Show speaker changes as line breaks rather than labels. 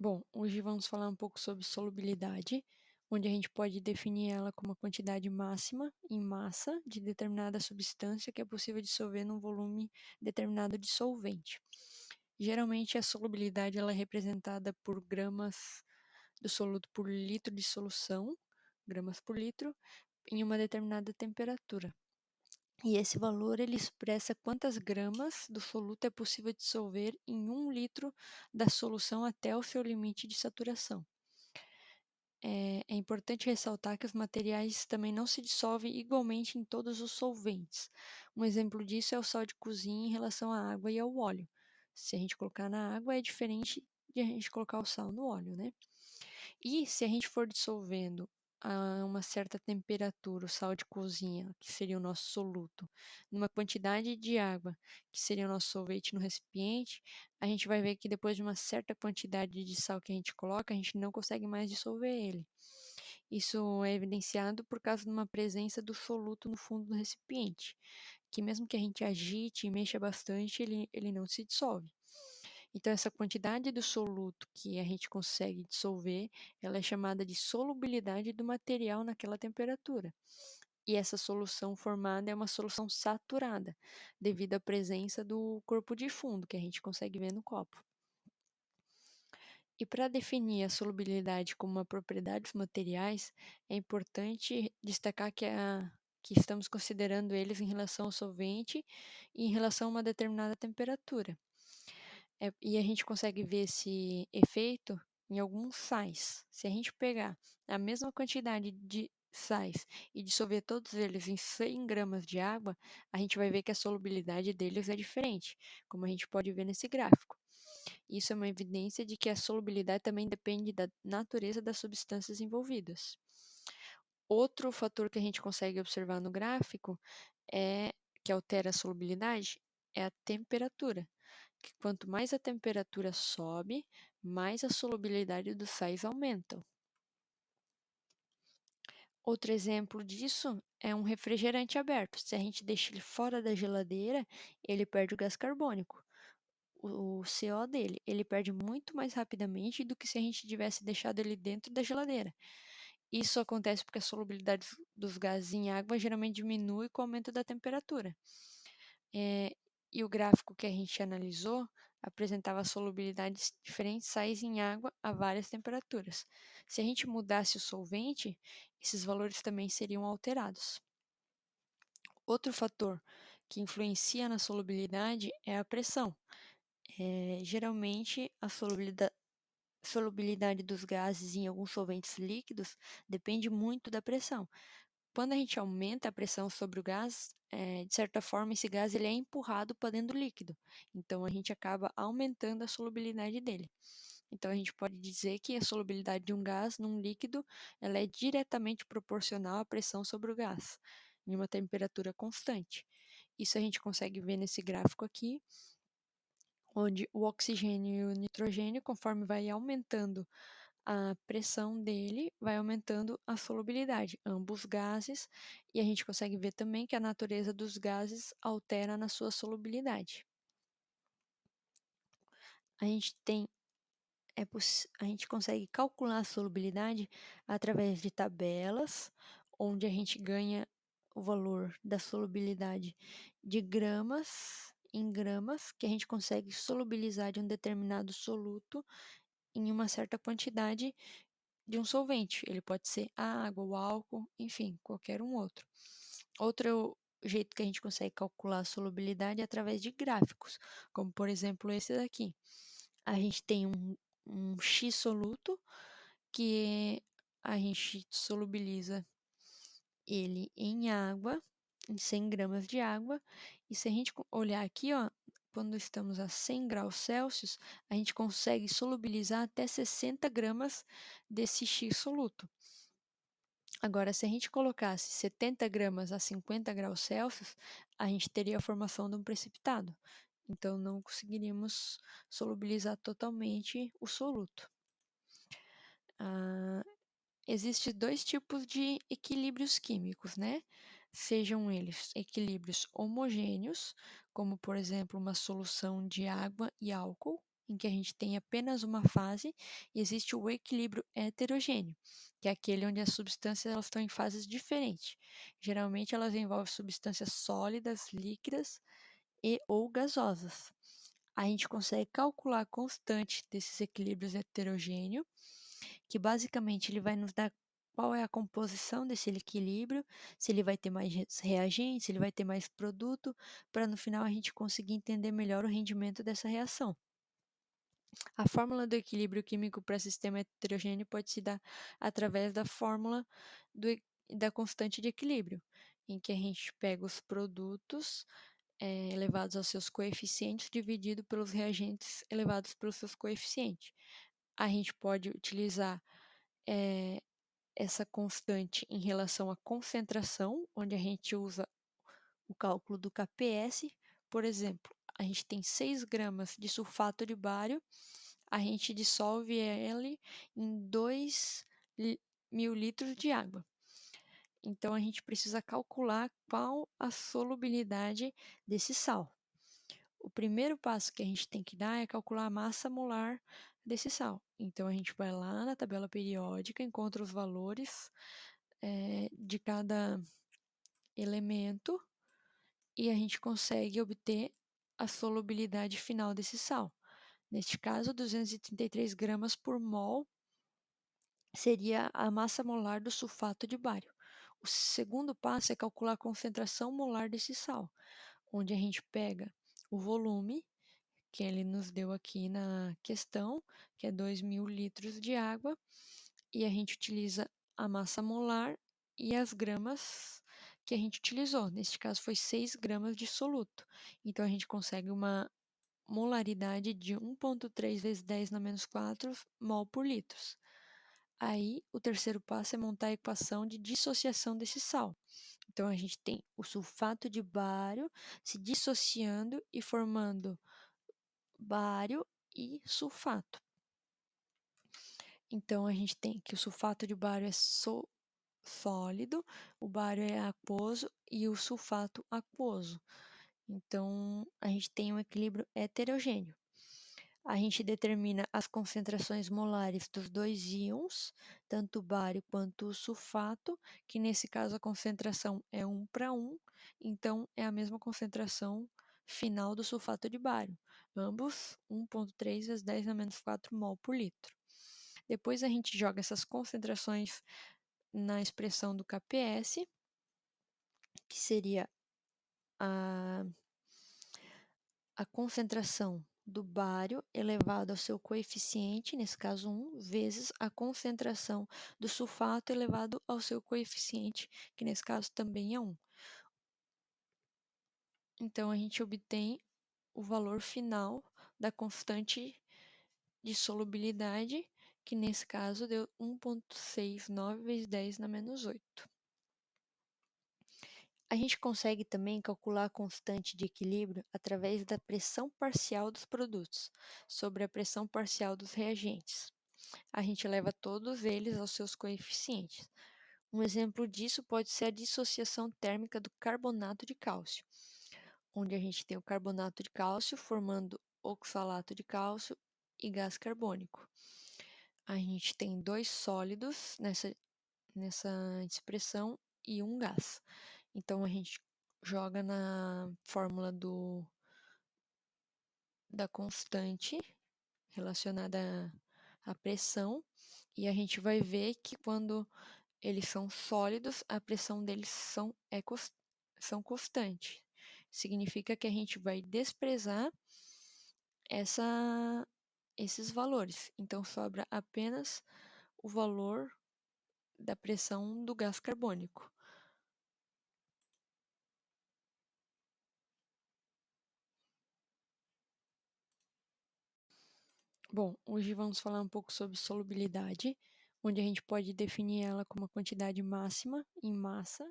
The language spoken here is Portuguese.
Bom, hoje vamos falar um pouco sobre solubilidade, onde a gente pode definir ela como a quantidade máxima em massa de determinada substância que é possível dissolver num volume determinado de solvente. Geralmente, a solubilidade ela é representada por gramas do soluto por litro de solução, gramas por litro, em uma determinada temperatura. E esse valor ele expressa quantas gramas do soluto é possível dissolver em 1 litro da solução até o seu limite de saturação. É importante ressaltar que os materiais também não se dissolvem igualmente em todos os solventes. Um exemplo disso é o sal de cozinha em relação à água e ao óleo. Se a gente colocar na água, é diferente de a gente colocar o sal no óleo, né? E se a gente for dissolvendo a uma certa temperatura o sal de cozinha, que seria o nosso soluto, numa quantidade de água, que seria o nosso solvente no recipiente, a gente vai ver que depois de uma certa quantidade de sal que a gente coloca, a gente não consegue mais dissolver ele. Isso é evidenciado por causa de uma presença do soluto no fundo do recipiente, que mesmo que a gente agite e mexa bastante, ele não se dissolve. Então, essa quantidade do soluto que a gente consegue dissolver, ela é chamada de solubilidade do material naquela temperatura. E essa solução formada é uma solução saturada, devido à presença do corpo de fundo, que a gente consegue ver no copo. E para definir a solubilidade como uma propriedade dos materiais, é importante destacar que estamos considerando eles em relação ao solvente e em relação a uma determinada temperatura. E a gente consegue ver esse efeito em alguns sais. Se a gente pegar a mesma quantidade de sais e dissolver todos eles em 100 gramas de água, a gente vai ver que a solubilidade deles é diferente, como a gente pode ver nesse gráfico. Isso é uma evidência de que a solubilidade também depende da natureza das substâncias envolvidas. Outro fator que a gente consegue observar no gráfico que altera a solubilidade é a temperatura. Que quanto mais a temperatura sobe, mais a solubilidade dos sais aumenta. Outro exemplo disso é um refrigerante aberto. Se a gente deixa ele fora da geladeira, ele perde o gás carbônico, o CO dele. Ele perde muito mais rapidamente do que se a gente tivesse deixado ele dentro da geladeira. Isso acontece porque a solubilidade dos gases em água geralmente diminui com o aumento da temperatura. E o gráfico que a gente analisou apresentava solubilidades diferentes sais em água a várias temperaturas. Se a gente mudasse o solvente, esses valores também seriam alterados. Outro fator que influencia na solubilidade é a pressão. Geralmente, a solubilidade dos gases em alguns solventes líquidos depende muito da pressão. Quando a gente aumenta a pressão sobre o gás, de certa forma, esse gás ele é empurrado para dentro do líquido. Então, a gente acaba aumentando a solubilidade dele. Então, a gente pode dizer que a solubilidade de um gás num líquido ela é diretamente proporcional à pressão sobre o gás, em uma temperatura constante. Isso a gente consegue ver nesse gráfico aqui, onde o oxigênio e o nitrogênio, conforme vai aumentando a pressão dele, vai aumentando a solubilidade, ambos gases, e a gente consegue ver também que a natureza dos gases altera na sua solubilidade. A gente tem, a gente consegue calcular a solubilidade através de tabelas, onde a gente ganha o valor da solubilidade de gramas em gramas, que a gente consegue solubilizar de um determinado soluto em uma certa quantidade de um solvente. Ele pode ser água, o álcool, enfim, qualquer um outro. Outro jeito que a gente consegue calcular a solubilidade é através de gráficos, como por exemplo esse daqui. A gente tem um X soluto que a gente solubiliza ele em água, em 100 gramas de água, e se a gente olhar aqui, ó, quando estamos a 100 graus Celsius, a gente consegue solubilizar até 60 gramas desse X soluto. Agora, se a gente colocasse 70 gramas a 50 graus Celsius, a gente teria a formação de um precipitado. Então, não conseguiríamos solubilizar totalmente o soluto. Existem dois tipos de equilíbrios químicos, né? Sejam eles equilíbrios homogêneos, como por exemplo uma solução de água e álcool, em que a gente tem apenas uma fase, e existe o equilíbrio heterogêneo, que é aquele onde as substâncias elas estão em fases diferentes. Geralmente elas envolvem substâncias sólidas, líquidas e ou gasosas. A gente consegue calcular a constante desses equilíbrios heterogêneos, que basicamente ele vai nos dar qual é a composição desse equilíbrio, se ele vai ter mais reagente, se ele vai ter mais produto, para no final a gente conseguir entender melhor o rendimento dessa reação. A fórmula do equilíbrio químico para sistema heterogêneo pode se dar através da fórmula da constante de equilíbrio, em que a gente pega os produtos elevados aos seus coeficientes dividido pelos reagentes elevados pelos seus coeficientes. A gente pode utilizar essa constante em relação à concentração, onde a gente usa o cálculo do KPS. Por exemplo, a gente tem 6 gramas de sulfato de bário, a gente dissolve ele em 2.000 litros de água. Então, a gente precisa calcular qual a solubilidade desse sal. O primeiro passo que a gente tem que dar é calcular a massa molar desse sal. Então, a gente vai lá na tabela periódica, encontra os valores de cada elemento e a gente consegue obter a solubilidade final desse sal. Neste caso, 233 gramas por mol seria a massa molar do sulfato de bário. O segundo passo é calcular a concentração molar desse sal, onde a gente pega o volume que ele nos deu aqui na questão, que é 2.000 litros de água, e a gente utiliza a massa molar e as gramas que a gente utilizou. Neste caso, foi 6 gramas de soluto. Então, a gente consegue uma molaridade de 1,3 vezes 10 na menos 4 mol por litro. Aí, o terceiro passo é montar a equação de dissociação desse sal. Então, a gente tem o sulfato de bário se dissociando e formando bário e sulfato. Então, a gente tem que o sulfato de bário é sólido, o bário é aquoso e o sulfato aquoso. Então, a gente tem um equilíbrio heterogêneo. A gente determina as concentrações molares dos dois íons, tanto o bário quanto o sulfato, que nesse caso a concentração é 1:1, então é a mesma concentração final do sulfato de bário, ambos 1,3 vezes 10 na menos 4 mol por litro. Depois a gente joga essas concentrações na expressão do KPS, que seria a concentração do bário elevado ao seu coeficiente, nesse caso 1, vezes a concentração do sulfato elevado ao seu coeficiente, que nesse caso também é 1. Então, a gente obtém o valor final da constante de solubilidade, que nesse caso deu 1,69 vezes 10 na menos 8. A gente consegue também calcular a constante de equilíbrio através da pressão parcial dos produtos sobre a pressão parcial dos reagentes. A gente leva todos eles aos seus coeficientes. Um exemplo disso pode ser a dissociação térmica do carbonato de cálcio, onde a gente tem o carbonato de cálcio formando oxalato de cálcio e gás carbônico. A gente tem 2 sólidos nessa expressão e um gás. Então, a gente joga na fórmula da constante relacionada à pressão e a gente vai ver que quando eles são sólidos, a pressão deles são constante. Significa que a gente vai desprezar esses valores. Então, sobra apenas o valor da pressão do gás carbônico. Bom, hoje vamos falar um pouco sobre solubilidade, onde a gente pode definir ela como a quantidade máxima em massa